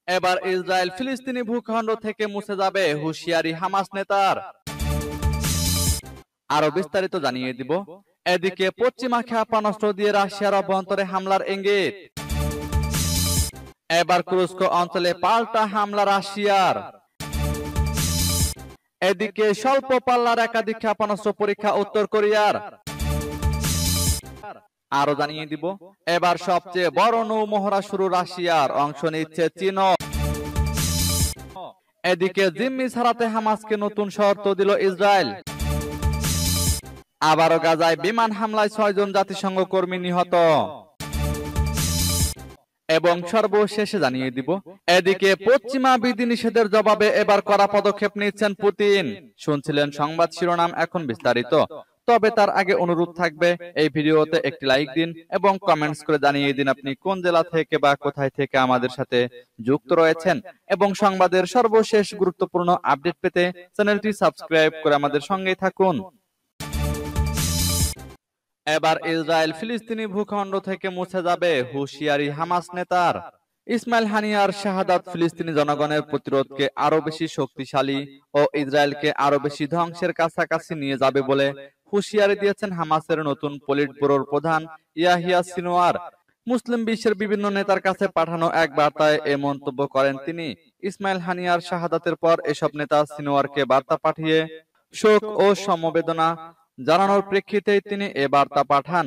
এবার ইসরায়েল ফিলিস্তিনি ভূখণ্ড থেকে মুছে যাবে, হুঁশিয়ারি হামাস নেতার। আরো বিস্তারিত জানিয়ে দিব। এদিকে পশ্চিমা ক্ষেপণাস্ত্র দিয়ে রাশিয়ার অভ্যন্তরে হামলার ইঙ্গিত। এবার তুরস্ক অঞ্চলে পাল্টা হামলা রাশিয়ার। এদিকে স্বল্প পাল্লার একাধিক ক্ষেপণাস্ত্র পরীক্ষা উত্তর কোরিয়ার। আরো জানিয়ে দিব, এবার সবচেয়ে বড় নৌ মহড়া শুরু রাশিয়ার, অংশ নিচ্ছে চীন। এদিকে জিম্মি ছাড়াতে হামাসকে নতুন শর্ত দিল ইসরায়েল। আবারও গাজায় বিমান হামলায় 6 জন জাতিসংঘ কর্মী নিহত। এবং সর্বশেষে জানিয়ে দিব, এদিকে পশ্চিমা বিধিনিষেধের জবাবে এবার কড়া পদক্ষেপ নিচ্ছেন পুতিন। শুনছিলেন সংবাদ শিরোনাম, এখন বিস্তারিত। তবে তার আগে অনুরোধ থাকবে, এই ভিডিওতে একটি লাইক দিন এবং কমেন্টস করে জানিয়ে দিন আপনি কোন জেলা থেকে বা কোথায় থেকে আমাদের সাথে যুক্ত রয়েছেন। এবং সংবাদের সর্বশেষ গুরুত্বপূর্ণ আপডেট পেতে চ্যানেলটি সাবস্ক্রাইব করে আমাদের সঙ্গেই থাকুন। এবার ইসরায়েল ফিলিস্তিনি ভূখণ্ড থেকে মুছে যাবে, হুঁশিয়ারি হামাস নেতার। ইসমাইল হানিয়ার শাহাদাত ফিলিস্তিনি জনগণের প্রতিরোধকে আরো বেশি শক্তিশালী ও ইসরায়েলকে আরো বেশি ধ্বংসের কাছাকাছি নিয়ে যাবে বলে হুঁশিয়ারি দিয়েছেন হামাসের নতুন পলিট ব্যুরোর প্রধান ইয়াহিয়া সিনওয়ার। মুসলিম বিশ্বের বিভিন্ন নেতার কাছে পাঠানো এক বার্তায় এ মন্তব্য করেন তিনি। ইসমাইল হানিয়ার শাহাদাতের পর এসব নেতা সিনওয়ারকে বার্তা পাঠিয়ে শোক ও সমবেদনা জানানোর প্রেক্ষিতেই তিনি এ বার্তা পাঠান।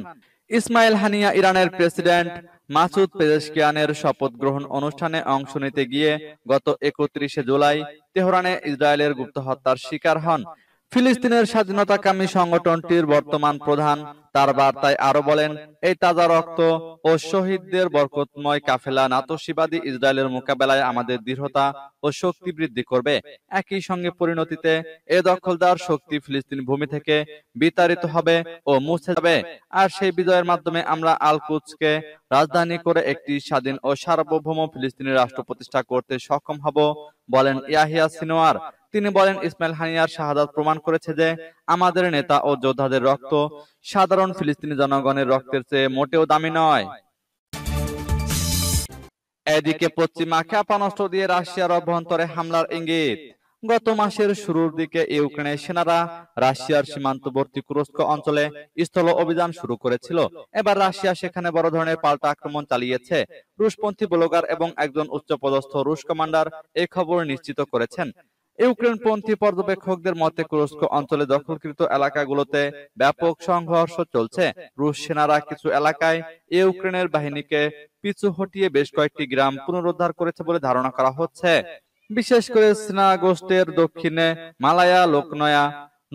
ইসমাইল হানিয়া ইরানের প্রেসিডেন্ট মাসুদ পেজেশকিয়ানের শপথ গ্রহণ অনুষ্ঠানে অংশ নিতে গিয়ে গত 31শে জুলাই তেহরানে ইসরায়েলের গুপ্ত হত্যার শিকার হন। ফিলিস্তিনের স্বাধীনতাকামী সংগঠনটির বর্তমান প্রধান তার বার্তায় আরো বলেন, এই তাজা রক্ত ও শহীদদের বরকতময় কাফেলা নাতশিবাদী ইসরায়েলের মোকাবেলায় আমাদের দৃঢ়তা ও শক্তি বৃদ্ধি করবে। একই সঙ্গে পরিণতিতে এ দখলদার শক্তি ফিলিস্তিন ভূমি থেকে বিতাড়িত হবে ও মুছে যাবে। আর সেই বিজয়ের মাধ্যমে আমরা আল কুদসকে রাজধানী করে একটি স্বাধীন ও সার্বভৌম ফিলিস্তিনি রাষ্ট্র প্রতিষ্ঠা করতে সক্ষম হব, বলেন ইয়াহিয়া সিনওয়ার। তিনি বলেন, ইসমাইল হানিয়ার শাহাদাত প্রমাণ করেছে যে আমাদের নেতা ও যোদ্ধাদের রক্ত সাধারণ ফিলিস্তিনি জনগণের রক্তের চেয়ে মোটেও দামি নয়। এদিকে পশ্চিমা ক্ষেপণাস্ত্র দিয়ে রাশিয়ার অভ্যন্তরে হামলার ইঙ্গিত। গত মাসের শুরুর দিকে ইউক্রেনের সেনারা রাশিয়ার সীমান্তবর্তী কুরস্ক অঞ্চলে স্থল অভিযান শুরু করেছিল। এবার রাশিয়া সেখানে বড় ধরনের পাল্টা আক্রমণ চালিয়েছে। রুশপন্থী ব্লগার এবং একজন উচ্চপদস্থ রুশ কমান্ডার এই খবর নিশ্চিত করেছেন। ইউক্রেনপন্থী পর্যবেক্ষকদের মতে কুরস্ক অঞ্চলে দখলকৃত এলাকাগুলোতে ব্যাপক সংঘর্ষ চলছে। রুশ সেনারা কিছু এলাকায় ইউক্রেনের বাহিনীকে পিছু হটিয়ে বেশ কয়েকটি গ্রাম পুনরুদ্ধার করেছে বলে ধারণা করা হচ্ছে। বিশেষ করে সিনাগোস্টের দক্ষিণে মালায়া লোকনয়া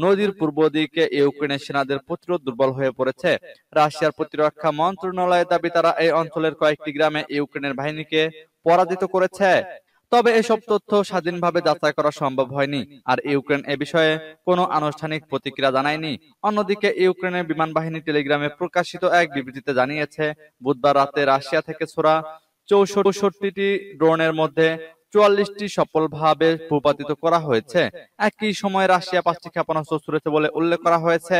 নদীর পূর্ব দিকে ইউক্রেনের সেনাদের প্রতিরোধ দুর্বল হয়ে পড়েছে। রাশিয়ার প্রতিরক্ষা মন্ত্রণালয়ের দাবি, তারা এই অঞ্চলের কয়েকটি গ্রামে ইউক্রেনের বাহিনীকে পরাজিত করেছে। তবে এসব তথ্য স্বাধীনভাবে যাচাই করা সম্ভব হয়নি, আর ইউক্রেন এ বিষয়ে কোনো আনুষ্ঠানিক প্রতিক্রিয়া জানায়নি। অন্যদিকে ইউক্রেনের বিমান বাহিনী টেলিগ্রামে প্রকাশিত এক বিবৃতিতে জানিয়েছে, বুধবার রাতে রাশিয়া থেকে ছোড়া 64টি ড্রোনের মধ্যে 44টি সফলভাবে ভূপাতিত করা হয়েছে। একই সময় রাশিয়া 5টি ক্ষেপণাস্ত্র ছুড়েছে বলে উল্লেখ করা হয়েছে।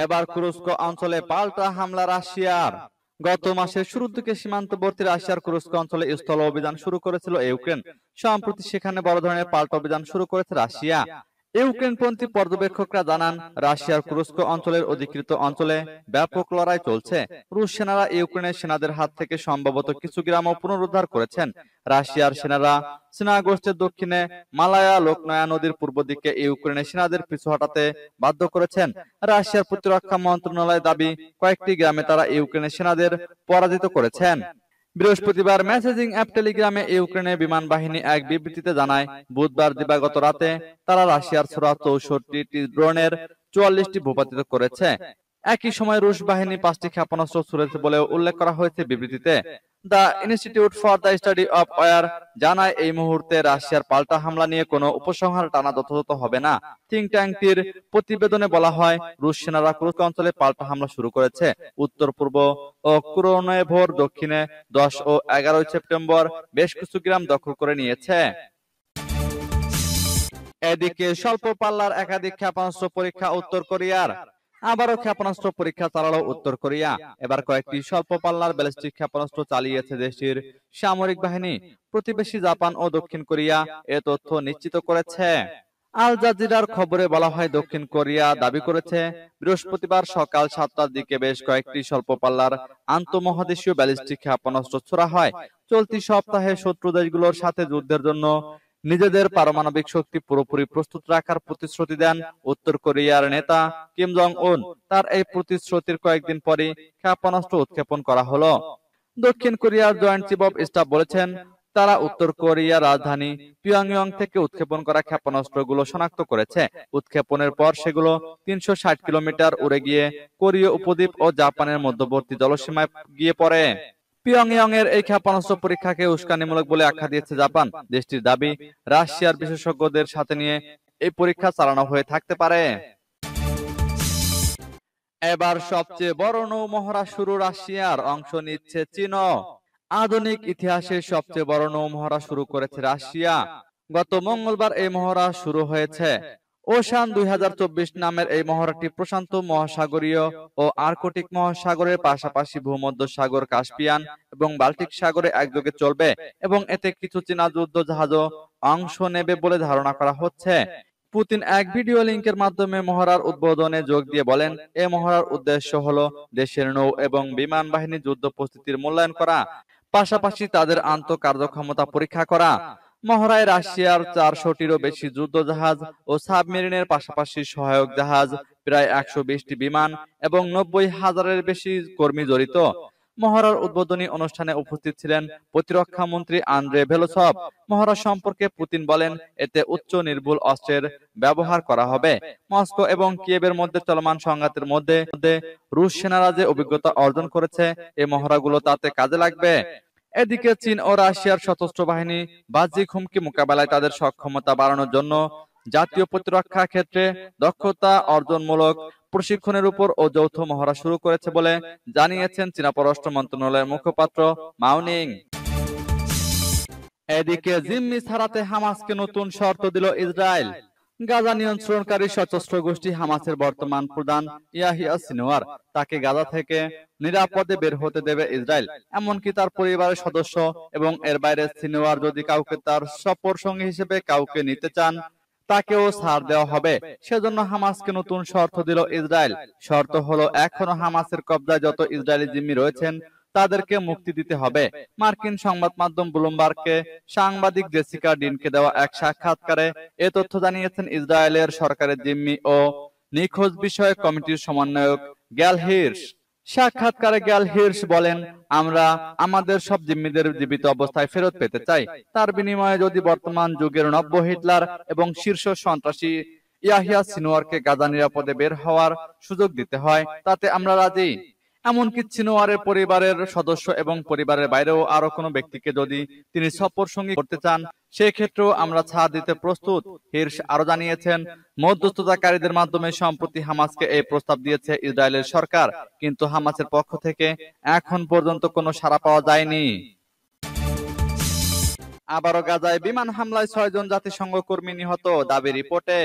এবার কুরস্ক অঞ্চলে পাল্টা হামলা রাশিয়ার। গত মাসের শুরুর দিকে সীমান্তবর্তী রাশিয়ার কুরস্ক অঞ্চলে স্থল অভিযান শুরু করেছিল ইউক্রেন। সম্প্রতি সেখানে বড় ধরনের পাল্টা অভিযান শুরু করেছে রাশিয়া। ইউক্রেনপন্থী পর্যবেক্ষকরা জানান, রাশিয়ার কুরস্ক অঞ্চলের অধিকৃত অঞ্চলে ব্যাপক লড়াই চলছে। রুশ সেনারা ইউক্রেনের সেনাদের হাত থেকে সম্ভবত কিছু গ্রামও পুনরুদ্ধার করেছেন। রাশিয়ার সেনারা সিনাগোস্টের দক্ষিণে মালায়া লোকনয়া নদীর পূর্ব দিকে ইউক্রেনের সেনাদের পিছু হটাতে বাধ্য করেছেন। রাশিয়ার প্রতিরক্ষা মন্ত্রণালয়ের দাবি, কয়েকটি গ্রামে তারা ইউক্রেনের সেনাদের পরাজিত করেছেন। বৃহস্পতিবার মেসেজিং অ্যাপ টেলিগ্রামে ইউক্রেনের বিমান বাহিনী এক বিবৃতিতে জানায়, বুধবার দিবাগত রাতে তারা রাশিয়ার ছোড়া 64টি ড্রোনের 44টি ভূপাতিত করেছে। একই সময় রুশ বাহিনী 5টি ক্ষেপণাস্ত্র ছুড়েছে বলেও উল্লেখ করা হয়েছে বিবৃতিতে। The institute for the study of war জানায়, এই মুহূর্তে রাশিয়ার পাল্টা হামলা নিয়ে কোনো উপসংহার টানা যথাযথ হবে না। থিঙ্ক ট্যাঙ্কটির প্রতিবেদনে বলা হয়, রুশ সেনারা কুরস্ক অঞ্চলে পাল্টা হামলা শুরু করেছে। উত্তর পূর্ব ও কুরনেভোর দক্ষিণে 10 ও 11 সেপ্টেম্বর বেশ কিছু গ্রাম দখল করে নিয়েছে। এদিকে স্বল্প পাল্লার একাধিক ক্ষেপণাস্ত্র পরীক্ষা উত্তর কোরিয়ার। আবারও ক্ষেপণাস্ত্র পরীক্ষা চালালো উত্তর কোরিয়া। এবার কয়েকটি স্বল্প পাল্লার ব্যালিস্টিক ক্ষেপণাস্ত্র চালিয়েছে দেশটির সামরিক বাহিনী। প্রতিবেশী জাপান ও দক্ষিণ কোরিয়া এ তথ্য নিশ্চিত করেছে। আল জাজিরার খবরে বলা হয়, দক্ষিণ কোরিয়া দাবি করেছে বৃহস্পতিবার সকাল 7টার দিকে বেশ কয়েকটি স্বল্প পাল্লার আন্তঃমহাদেশীয় ব্যালিস্টিক ক্ষেপণাস্ত্র ছোড়া হয়। চলতি সপ্তাহে শত্রু দেশগুলোর সাথে যুদ্ধের জন্য নিজেদের পারমাণবিক শক্তি পুরোপুরি প্রস্তুত রাখার প্রতিশ্রুতি দেন উত্তর কোরিয়ার নেতা কিম জং উন। তার এই প্রতিশ্রুতির কয়েকদিন পরই ক্ষেপণাস্ত্র উৎক্ষেপণ করা হলো। দক্ষিণ কোরিয়ার জয়েন্ট চিফ অব স্টাফ বলেছেন, তারা উত্তর কোরিয়ার রাজধানী পিয়ংইয়ং থেকে উৎক্ষেপণ করা ক্ষেপণাস্ত্রগুলো শনাক্ত করেছে। উৎক্ষেপণের পর সেগুলো 360 কিলোমিটার উড়ে গিয়ে কোরীয় উপদ্বীপ ও জাপানের মধ্যবর্তী জলসীমায় গিয়ে পড়ে। পিয়ংইয়ং এর এই ক্ষেপণাস্ত্র পরীক্ষাকে উস্কানিমূলক বলে আখ্যা দিয়েছে জাপান। দেশটির দাবি, রাশিয়ার বিশেষজ্ঞদের সাথে নিয়ে এই পরীক্ষা চালানো হয়ে থাকতে পারে। এবার সবচেয়ে বড় নৌমহড়া শুরু, রাশিয়ার অংশ নিচ্ছে চীনও। আধুনিক ইতিহাসের সবচেয়ে বড় নৌমহড়া শুরু করেছে রাশিয়া। গত মঙ্গলবার এই মহড়া শুরু হয়েছে। ওশান 2024 নামের এই মহড়াটি প্রশান্ত মহাসাগরীয় ও আর্কটিক মহাসাগরের পাশাপাশি ভূমধ্যসাগর, কাস্পিয়ান এবং বাল্টিক সাগরে একযোগে চলবে এবং এতে কিছু চীনা যুদ্ধ জাহাজও অংশ নেবে বলে ধারণা করা হচ্ছে। পুতিন এক ভিডিও লিংকের মাধ্যমে মহড়ার উদ্বোধনে যোগ দিয়ে বলেন, এ মহড়ার উদ্দেশ্য হলো দেশের নৌ এবং বিমান বাহিনী যুদ্ধ প্রস্তুতির মূল্যায়ন করা, পাশাপাশি তাদের আন্তঃকার্যক্ষমতা পরীক্ষা করা। মহড়ায় রাশিয়ার 400টিরও বেশি যুদ্ধ জাহাজ ও সাবমেরিনের পাশাপাশি সহায়ক জাহাজ, প্রায় 120টি বিমান এবং 90,000-এর বেশি কর্মী জড়িত। মহড়ার উদ্বোধনী অনুষ্ঠানে উপস্থিত ছিলেন প্রতিরক্ষা মন্ত্রী আন্দ্রে ভেলোসভ। মহড়া সম্পর্কে পুতিন বলেন, এতে উচ্চ নির্ভুল অস্ত্রের ব্যবহার করা হবে। মস্কো এবং কিয়েভের মধ্যে চলমান সংঘাতের মধ্যে রুশ সেনারা যে অভিজ্ঞতা অর্জন করেছে, এই মহড়াগুলো তাতে কাজে লাগবে। এদিকে চীন ও রাশিয়ার সশস্ত্র বাহিনী বাহ্যিক হুমকি মোকাবেলায় তাদের সক্ষমতা বাড়ানোর জন্য জাতীয় প্রতিরক্ষা ক্ষেত্রে দক্ষতা অর্জনমূলক প্রশিক্ষণের উপর ও যৌথ মহড়া শুরু করেছে বলে জানিয়েছেন চীনা পররাষ্ট্র মন্ত্রণালয়ের মুখপাত্র মাওনিং। এদিকে জিম্মি ছাড়াতে হামাসকে নতুন শর্ত দিল ইসরায়েল। গাজা নিয়ন্ত্রণকারী সশস্ত্র গোষ্ঠী হামাসের বর্তমান প্রধান ইয়াহিয়া সিনওয়ার, তাকে গাজা থেকে নিরাপদে বের হতে দেবে ইসরায়েল। এমনকি তার পরিবারের সদস্য এবং এর বাইরে সিনওয়ার যদি কাউকে তার সফর সঙ্গী হিসেবে কাউকে নিতে চান, তাকেও ছাড় দেওয়া হবে। সেজন্য হামাসকে নতুন শর্ত দিল ইসরায়েল। শর্ত হলো, এখনো হামাসের কবজায় যত ইসরায়েলি জিম্মি রয়েছেন তাদেরকে মুক্তি দিতে হবে। মার্কিন সংবাদ মাধ্যম ব্লুমবার্গকে সাংবাদিক জেসিকা ডিনকে দেওয়া এক সাক্ষাৎকারে এ তথ্য জানিয়েছেন ইসরায়েলের সরকারের জিম্মি ও নিখোঁজ বিষয়ক কমিটির সমন্বয়ক গ্যাল হির্শ। সাক্ষাৎকারে গ্যাল হির্শ বলেন, আমরা আমাদের সব জিম্মিদের জীবিত অবস্থায় ফেরত পেতে চাই। তার বিনিময়ে যদি বর্তমান যুগের নব্য হিটলার এবং শীর্ষ সন্ত্রাসী ইয়াহিয়া সিনওয়ারকে গাজা নিরাপদে বের হওয়ার সুযোগ দিতে হয়, তাতে আমরা রাজি। এমনকি সিনওয়ারের পরিবারের সদস্য এবং পরিবারের বাইরেও আরো কোনো ব্যক্তিকে যদি তিনি সফর সঙ্গী করতে চান, সেক্ষেত্রেও আমরা ছাড় দিতে প্রস্তুত। হির্শ আরো জানিয়েছেন, মধ্যস্থতাকারীদের মাধ্যমে সম্প্রতি হামাসকে এই প্রস্তাব দিয়েছে ইসরায়েলের সরকার, কিন্তু হামাসের পক্ষ থেকে এখন পর্যন্ত কোনো সাড়া পাওয়া যায়নি। আবারও গাজায় বিমান হামলায় 6 জন জাতিসংঘ কর্মী নিহত, দাবি রিপোর্টে।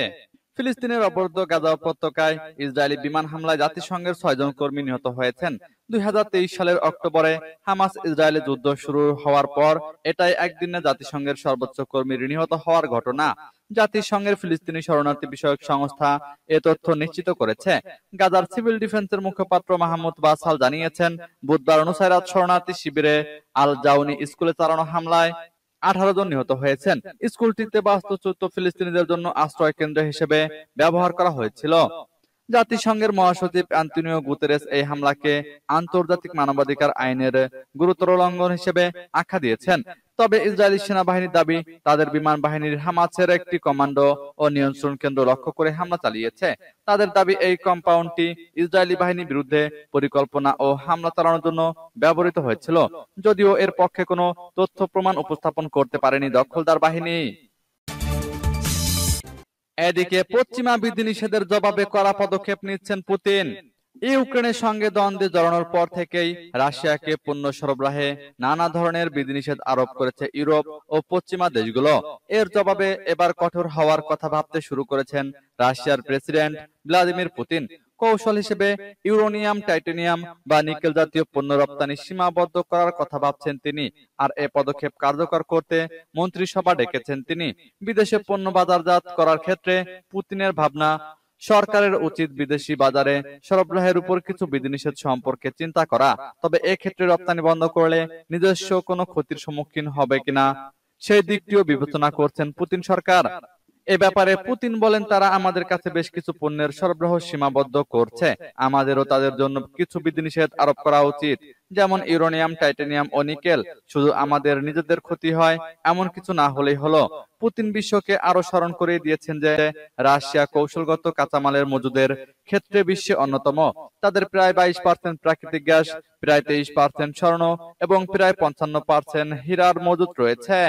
ফিলিস্তিনের অবরুদ্ধ গাজা উপত্যকায় ইসরায়েলি বিমান হামলায় জাতিসংঘের 6 জন কর্মী নিহত হয়েছেন। 2023 সালের অক্টোবরে হামাস ইসরায়েলে যুদ্ধ শুরু হওয়ার পর এটাই একদিনে জাতিসংঘের সর্বোচ্চ কর্মীর নিহত হওয়ার ঘটনা। জাতিসংঘের ফিলিস্তিনি শরণার্থী বিষয়ক সংস্থা এ তথ্য নিশ্চিত করেছে। গাজার সিভিল ডিফেন্সের মুখপাত্র মাহমুদ বাসাল জানিয়েছেন, বুধবার নুসাইরাত শরণার্থী শিবিরে আল জাউনি স্কুলে চালানো হামলায় 18 জন নিহত হয়েছেন। স্কুলটিতে বাস্তুচ্যুত ফিলিস্তিনিদের জন্য আশ্রয় কেন্দ্র হিসেবে ব্যবহার করা হয়েছিল। জাতিসংঘের মহাসচিব অ্যান্টোনিও গুতেরেস এই হামলাকে আন্তর্জাতিক মানবাধিকার আইনের গুরুতর লঙ্ঘন হিসেবে আখ্যা দিয়েছেন। তবে ইসরায়েলি সেনাবাহিনীর দাবি, তাদের বিমান বাহিনীর হামাসের একটি কমান্ডো ও নিয়ন্ত্রণ কেন্দ্র লক্ষ্য করে হামলা চালিয়েছে। তাদের দাবি, এই কম্পাউন্ডটি ইসরায়েলি বাহিনীর বিরুদ্ধে পরিকল্পনা ও হামলা চালানোর জন্য ব্যবহৃত হয়েছিল, যদিও এর পক্ষে কোনো তথ্য প্রমাণ উপস্থাপন করতে পারেনি দখলদার বাহিনী। এদিকে পশ্চিমা বিধিনিষেধের জবাবে কড়া পদক্ষেপ নিচ্ছেন পুতিন। ইউক্রেনের সঙ্গে দ্বন্দ্বে জড়ানোর পর থেকেই রাশিয়াকে পণ্য সরবরাহে নানা ধরনের বিধিনিষেধ আরোপ করেছে ইউরোপ ও পশ্চিমা দেশগুলো। এর জবাবে এবার কঠোর হওয়ার কথা ভাবতে শুরু করেছেন রাশিয়ার প্রেসিডেন্ট ভ্লাদিমির পুতিন। কৌশল হিসেবে ইউরেনিয়াম, টাইটানিয়াম বা নিকেল জাতীয় পণ্য রপ্তানি সীমাবদ্ধ করার কথা ভাবছেন তিনি। আর এ পদক্ষেপ কার্যকর করতে মন্ত্রিসভা ডেকেছেন তিনি। বিদেশে পণ্য বাজারজাত করার ক্ষেত্রে পুতিনের ভাবনা, সরকারের উচিত বিদেশি বাজারে সরবরাহের উপর কিছু বিধিনিষেধ সম্পর্কে চিন্তা করা। তবে এক্ষেত্রে রপ্তানি বন্ধ করলে নিজস্ব কোনো ক্ষতির সম্মুখীন হবে কিনা সেই দিকটিও বিবেচনা করছেন পুতিন সরকার। এ ব্যাপারে পুতিন বলেন, তারা আমাদের কাছে বেশ কিছু পণ্যের সরবরাহ সীমাবদ্ধ করছে। আমাদেরও তাদের জন্য কিছু বিধিনিষেধ আরোপ করা উচিত, যেমন ইউরেনিয়াম, টাইটানিয়াম ও নিকেল। শুধু আমাদের নিজেদের ক্ষতি হয় এমন কিছু না হলেই হলো। পুতিন বিশ্বকে আরো স্মরণ করিয়ে দিয়েছেন যে রাশিয়া কৌশলগত কাঁচামালের মজুদের ক্ষেত্রে বিশ্বে অন্যতম। তাদের প্রায় 22% প্রাকৃতিক গ্যাস, প্রায় 23% স্বর্ণ এবং প্রায় 55% হীরার মজুদ রয়েছে।